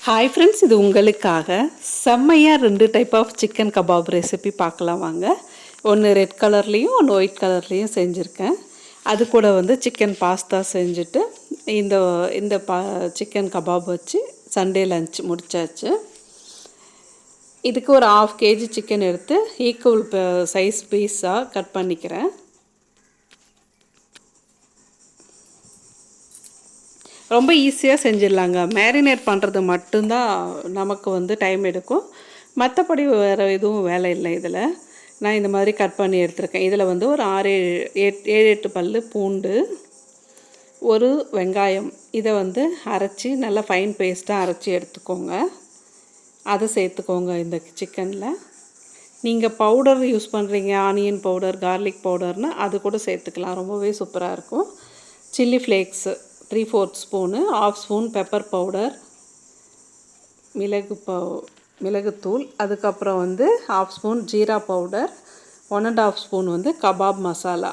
Hi friends, இது உங்களுக்காக செம்மையாக 2 type of chicken kebab recipe பார்க்கலாம் வாங்க. ஒன்று ரெட் கலர்லேயும் ஒன்று ஒயிட் கலர்லேயும் செஞ்சுருக்கேன். அது கூட சிக்கன் பாஸ்தா செஞ்சுட்டு இந்த இந்த சிக்கன் கபாப் வச்சு சண்டே லன்ச் முடித்தாச்சு. இதுக்கு ஒரு 1/2 kg சிக்கன் எடுத்து ஈக்குவல் சைஸ் பீஸாக கட் பண்ணிக்கிறேன். ரொம்ப ஈஸியாக செஞ்சிடலாங்க. மேரினேட் பண்ணுறது மட்டும்தான் நமக்கு டைம் எடுக்கும். மற்றபடி வேறு எதுவும் வேலை இல்லை. இதில் நான் இந்த மாதிரி கட் பண்ணி எடுத்துருக்கேன். இதில் ஒரு 7-8 பல் பூண்டு, ஒரு வெங்காயம், இதை அரைச்சி நல்லா ஃபைன் பேஸ்ட்டாக அரைச்சி எடுத்துக்கோங்க. அதை சேர்த்துக்கோங்க இந்த சிக்கனில். நீங்கள் பவுடர் யூஸ் பண்ணுறீங்க, ஆனியன் பவுடர், கார்லிக் பவுடர்னு அது கூட சேர்த்துக்கலாம். ரொம்பவே சூப்பராக இருக்கும். Chilli flakes 3/4 spoon, 1/2 spoon pepper powder, மிளகுத்தூள், அதுக்கப்புறம் 1/2 spoon jeera powder, 1.5 spoon kebab masala.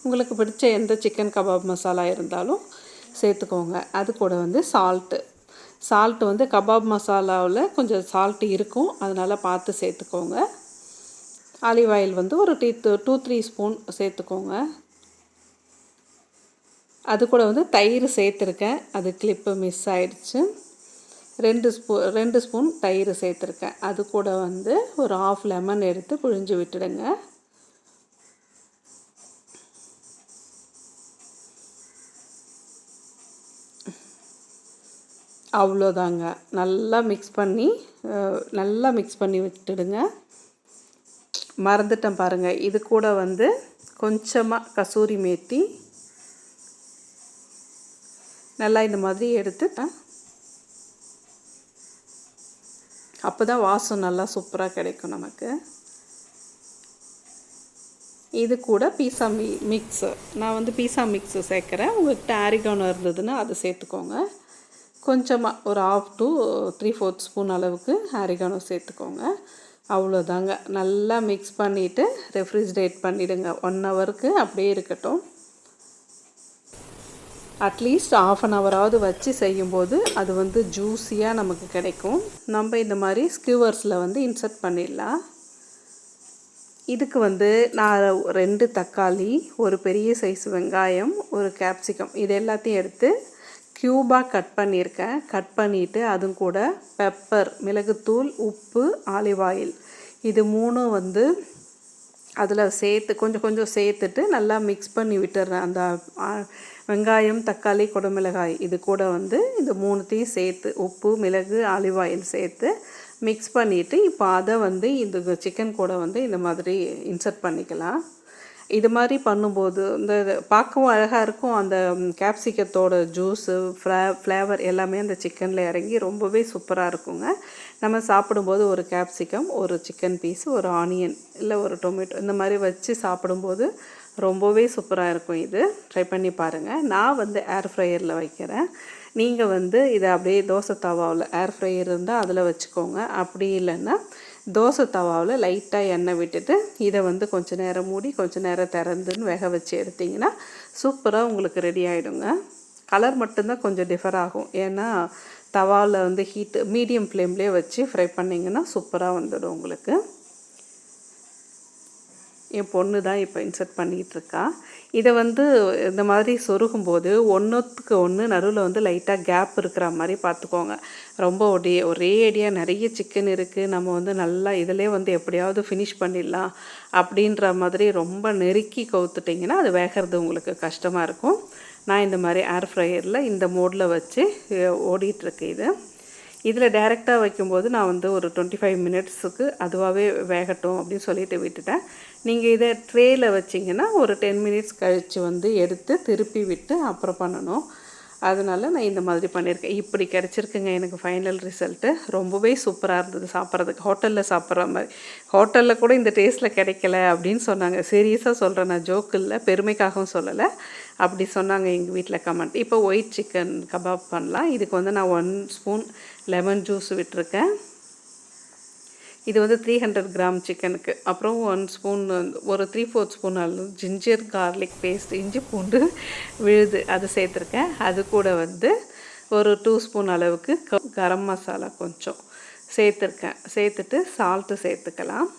உங்களுக்கு பிடிச்ச எந்த சிக்கன் கபாப் மசாலா இருந்தாலும் சேர்த்துக்கோங்க. அது கூட சால்ட்டு கபாப் மசாலாவில் கொஞ்சம் சால்ட்டு இருக்கும், அதனால் பார்த்து சேர்த்துக்கோங்க. ஆலிவ் ஆயில் ஒரு 2-3 ஸ்பூன் சேர்த்துக்கோங்க. அது கூட தயிர் சேர்த்துருக்கேன். அது கிளிப்பு மிஸ் ஆகிடுச்சு. 2 ஸ்பூன் தயிர் சேர்த்துருக்கேன். அது கூட ஒரு 1/2 லெமன் எடுத்து புழிஞ்சு விட்டுடுங்க. அவ்வளோதாங்க. நல்லா மிக்ஸ் பண்ணி விட்டுடுங்க. மறந்துட்டேன் பாருங்கள், இது கூட கொஞ்சமாக கசூரி மேத்தி நல்லா இந்த மாதிரி எடுத்துட்டேன். அப்போ தான் வாசம் நல்லா சூப்பராக கிடைக்கும் நமக்கு. இது கூட பீஸா மிக்ஸு, நான் பீஸா மிக்ஸு சேர்க்குறேன். உங்கள்கிட்ட ஆரிகானோ இருந்ததுன்னா அது சேர்த்துக்கோங்க. கொஞ்சமாக ஒரு 1/2 to 3/4 ஸ்பூன் அளவுக்கு ஆரிகானோ சேர்த்துக்கோங்க. அவ்வளோதாங்க. நல்லா மிக்ஸ் பண்ணிவிட்டு ரெஃப்ரிஜரேட் பண்ணிவிடுங்க. 1 ஹவருக்கு அப்படியே இருக்கட்டும். அட்லீஸ்ட் 1/2 ஹவராவது வச்சு செய்யும்போது அது ஜூஸியாக நமக்கு கிடைக்கும். நம்ம இந்த மாதிரி ஸ்கியூவர்ஸில் இன்சர்ட் பண்ணிடலாம். இதுக்கு நான் 2 தக்காளி, ஒரு பெரிய சைஸ் வெங்காயம், ஒரு கேப்சிகம், இது எல்லாத்தையும் எடுத்து க்யூபாக கட் பண்ணியிருக்கேன். கட் பண்ணிவிட்டு அதுவும் கூட பெப்பர், மிளகுத்தூள், உப்பு, ஆலிவ் ஆயில், இது 3 அதில் சேர்த்து கொஞ்சம் சேர்த்துட்டு நல்லா மிக்ஸ் பண்ணி விட்டுறேன். அந்த வெங்காயம், தக்காளி, குடமிளகாய், இது கூட இந்த 3த்தையும் சேர்த்து உப்பு, மிளகு, ஆலிவ் ஆயில் சேர்த்து மிக்ஸ் பண்ணிவிட்டு இப்போ அதை இந்த சிக்கன் கூட இந்த மாதிரி இன்சர்ட் பண்ணிக்கலாம். இது மாதிரி பண்ணும்போது இந்த பார்க்கவும் அழகாக இருக்கும். அந்த கேப்சிகத்தோட ஜூஸு, ஃப்ளேவர் எல்லாமே அந்த சிக்கனில் இறங்கி ரொம்பவே சூப்பராக இருக்குங்க. நம்ம சாப்பிடும்போது ஒரு கேப்சிகம், ஒரு சிக்கன் பீஸு, ஒரு ஆனியன் இல்லை ஒரு டொமேட்டோ இந்த மாதிரி வச்சு சாப்பிடும்போது ரொம்பவே சூப்பராக இருக்கும். இது ட்ரை பண்ணி பாருங்கள். நான் ஏர் ஃப்ரையரில் வைக்கிறேன். நீங்கள் இதை அப்படியே தோசை தவாவில், ஏர் ஃப்ரையர் இருந்தால் அதில் வச்சுக்கோங்க. அப்படி இல்லைன்னா தோசை தவாவில் லைட்டாக எண்ணெய் விட்டுட்டு இதை கொஞ்சம் நேரம் மூடி கொஞ்சம் நேரம் திறந்துன்னு வேக வச்சு எடுத்திங்கன்னா சூப்பராக உங்களுக்கு ரெடி ஆகிடுங்க. கலர் மட்டும்தான் கொஞ்சம் டிஃபர் ஆகும். ஏன்னா தவாவில் ஹீட்டு மீடியம் ஃப்ளேம்லேயே வச்சு ஃப்ரை பண்ணிங்கன்னா சூப்பராக வந்துடும் உங்களுக்கு. என் பொண்ணு தான் இப்போ இன்சர்ட் பண்ணிகிட்ருக்கா. இதை இந்த மாதிரி சொருகும்போது ஒன்றுத்துக்கு ஒன்று நடுவில் லைட்டாக கேப் இருக்கிற மாதிரி பார்த்துக்கோங்க. ரொம்ப ஒரே அடியாக நிறைய சிக்கன் இருக்குது, நம்ம நல்லா இதிலே எப்படியாவது ஃபினிஷ் பண்ணிடலாம் அப்படின்ற மாதிரி ரொம்ப நெருக்கி கவுத்துட்டிங்கன்னா அது வேகிறது உங்களுக்கு கஷ்டமாக இருக்கும். நான் இந்த மாதிரி ஏர் ஃப்ரையரில் இந்த மோடில் வச்சு ஓடிட்டுருக்கு. இதில் டைரெக்டாக வைக்கும்போது நான் ஒரு 25 மினிட்ஸுக்கு அதுவாகவே வேகட்டும் அப்படின்னு சொல்லிட்டு விட்டுட்டேன். நீங்கள் இதை ட்ரேயில் வச்சிங்கன்னா ஒரு 10 மினிட்ஸ் கழித்து எடுத்து திருப்பி விட்டு அப்புறம் பண்ணணும். அதனால் நான் இந்த மாதிரி பண்ணியிருக்கேன். இப்படி கிடச்சிருக்குங்க எனக்கு ஃபைனல் ரிசல்ட்டு. ரொம்பவே சூப்பராக இருந்தது சாப்பிட்றதுக்கு. ஹோட்டலில் சாப்பிட்ற மாதிரி, ஹோட்டலில் கூட இந்த டேஸ்ட்டில் கிடைக்கல அப்படின்னு சொன்னாங்க. சீரியஸாக சொல்கிறேன், நான் ஜோக்கு இல்லை, பெருமைக்காகவும் சொல்லலை. அப்படி சொன்னாங்க எங்கள் வீட்டில் கமெண்ட். இப்போ ஒயிட் சிக்கன் கபாப் பண்ணலாம். இதுக்கு நான் 1 ஸ்பூன் லெமன் ஜூஸ் விட்டுருக்கேன். இது 300 கிராம் சிக்கனுக்கு. அப்புறம் 1 ஸ்பூன் ஒரு 3/4 ஸ்பூன் அளவு ஜிஞ்சர் கார்லிக் பேஸ்ட், இஞ்சி பூண்டு விழுது, அது சேர்த்துருக்கேன். அது கூட ஒரு 2 ஸ்பூன் அளவுக்கு கரம் மசாலா கொஞ்சம் சேர்த்துருக்கேன். சேர்த்துட்டு சால்ட்டு சேர்த்துக்கலாம்.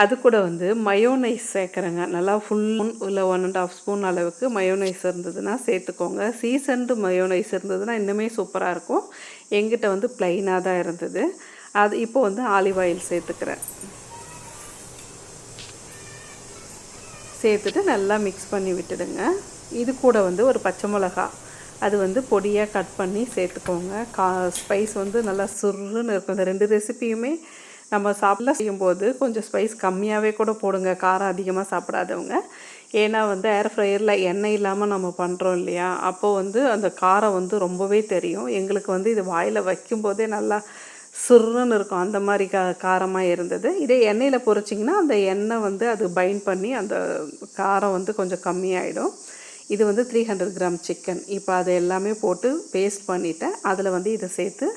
அது கூட வந்து மயோனைஸ் சேர்க்குறேங்க. நல்லா ஃபுல் இல்லை 1½ ஸ்பூன் அளவுக்கு மயோனைஸ் இருந்ததுன்னா சேர்த்துக்கோங்க. சீசன்டு மயோனைஸ் இருந்ததுன்னா இன்னுமே சூப்பராக இருக்கும். எங்கிட்ட வந்து ப்ளைனாக தான் இருந்தது. அது இப்போ வந்து ஆலிவ் ஆயில் சேர்த்துக்கிறேன். சேர்த்துட்டு நல்லா மிக்ஸ் பண்ணி விட்டுடுங்க. இது கூட வந்து ஒரு பச்சை மிளகா அது வந்து பொடியாக கட் பண்ணி சேர்த்துக்கோங்க. ஸ்பைஸ் வந்து நல்லா சுருன்னு இருக்கும். இந்த 2 ரெசிபியுமே நம்ம செய்யும்போது கொஞ்சம் ஸ்பைஸ் கம்மியாகவே கூட போடுங்க, காரம் அதிகமாக சாப்பிடாதவங்க. ஏன்னா வந்து ஏர் ஃப்ரையரில் எண்ணெய் இல்லாமல் நம்ம பண்ணுறோம் இல்லையா, அப்போது வந்து அந்த காரம் வந்து ரொம்பவே தெரியும். எங்களுக்கு வந்து இது வாயில் வைக்கும்போதே நல்லா சுருன்னு இருக்கும். அந்த மாதிரி காரமாக இருந்தது. இதே எண்ணெயில் பொரிச்சிங்கன்னா அந்த எண்ணெய் வந்து அது பைண்ட் பண்ணி அந்த காரம் வந்து கொஞ்சம் கம்மியாயிடும். இது வந்து 300 கிராம் சிக்கன். இப்போ அதை எல்லாமே போட்டு பேஸ்ட் பண்ணிவிட்டேன். அதில் வந்து இதை சேர்த்து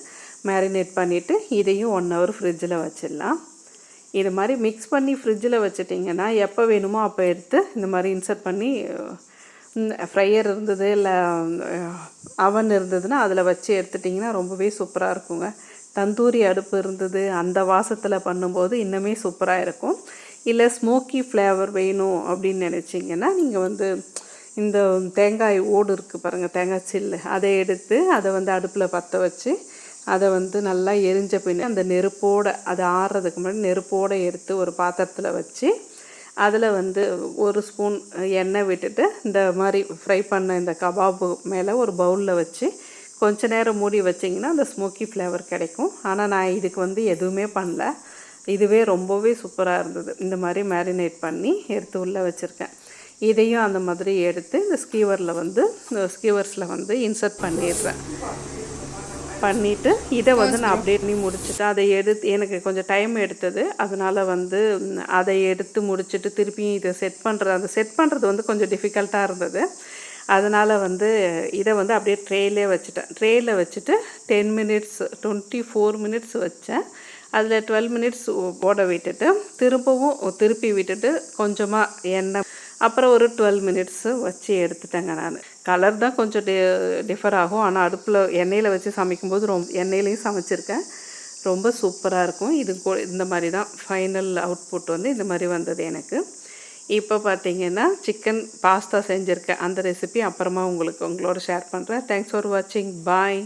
மேரினேட் பண்ணிவிட்டு இதையும் 1 ஹவர் ஃப்ரிட்ஜில் வச்சிடலாம். இது மாதிரி மிக்ஸ் பண்ணி ஃப்ரிட்ஜில் வச்சிட்டிங்கன்னா எப்போ வேணுமோ அப்போ எடுத்து இந்த மாதிரி இன்சர்ட் பண்ணி ஃப்ரையர் இருந்தது இல்லை அவன் இருந்ததுன்னா அதில் வச்சு எடுத்துட்டிங்கன்னா ரொம்பவே சூப்பராக இருக்குங்க. தந்தூரி அடுப்பு இருந்தது அந்த வாசத்தில் பண்ணும்போது இன்னுமே சூப்பராக இருக்கும். இல்லை ஸ்மோக்கி ஃப்ளேவர் வேணும் அப்படின்னு நினச்சிங்கன்னா நீங்கள் வந்து இந்த தேங்காய் ஓடு இருக்குது பாருங்கள், தேங்காய் சில்லு, அதை எடுத்து அதை வந்து அடுப்பில் பற்ற வச்சு அதை வந்து நல்லா எரிஞ்ச பின்ன அந்த நெருப்போடு அது ஆறுறதுக்கு முன்னாடி நெருப்போடு எடுத்து ஒரு பாத்திரத்தில் வச்சு அதில் வந்து 1 ஸ்பூன் எண்ணெய் விட்டுட்டு இந்த மாதிரி ஃப்ரை பண்ண இந்த கபாபு மேலே ஒரு பவுலில் வச்சு கொஞ்ச நேரம் மூடி வச்சிங்கன்னா அந்த ஸ்மோக்கி ஃப்ளேவர் கிடைக்கும். ஆனால் நான் இதுக்கு வந்து எதுவுமே பண்ணல. இதுவே ரொம்பவே சூப்பராக இருந்தது. இந்த மாதிரி மேரினேட் பண்ணி எடுத்து உள்ளே வச்சுருக்கேன். இதையும் அந்த மாதிரி எடுத்து இந்த ஸ்கீவர்ஸில் வந்து இன்சர்ட் பண்ணிடுறேன். பண்ணிவிட்டு இதை வந்து நான் அப்படியே பண்ணி முடிச்சுட்டு அதை எடுத்து எனக்கு கொஞ்சம் டைம் எடுத்தது. அதனால் வந்து அதை எடுத்து முடிச்சுட்டு திருப்பியும் இதை அந்த செட் பண்ணுறது வந்து கொஞ்சம் டிஃபிகல்ட்டாக இருந்தது. அதனால் வந்து இதை வந்து அப்படியே ட்ரேயில் வச்சுட்டு 10 மினிட்ஸ் 24 மினிட்ஸ் வச்சேன். அதில் 12 மினிட்ஸ் போட விட்டுட்டு திருப்பி விட்டுட்டு கொஞ்சமாக எண்ணெய் அப்புறம் ஒரு 12 மினிட்ஸு வச்சு எடுத்துட்டேங்க. நான் கலர் தான் கொஞ்சம் டிஃபர் ஆகும். ஆனால் அடுப்பில் எண்ணெயில் வச்சு சமைக்கும்போது எண்ணெயிலையும் சமைச்சிருக்கேன். ரொம்ப சூப்பராக இருக்கும். இந்த மாதிரி தான் ஃபைனல் அவுட்புட் வந்து இந்த மாதிரி வந்தது எனக்கு. இப்போ பார்த்தீங்கன்னா சிக்கன் பாஸ்தா செஞ்சுருக்கேன். அந்த ரெசிபி அப்புறமா உங்களோட ஷேர் பண்ணுறேன். தேங்க்ஸ் ஃபார் வாட்சிங். பாய்.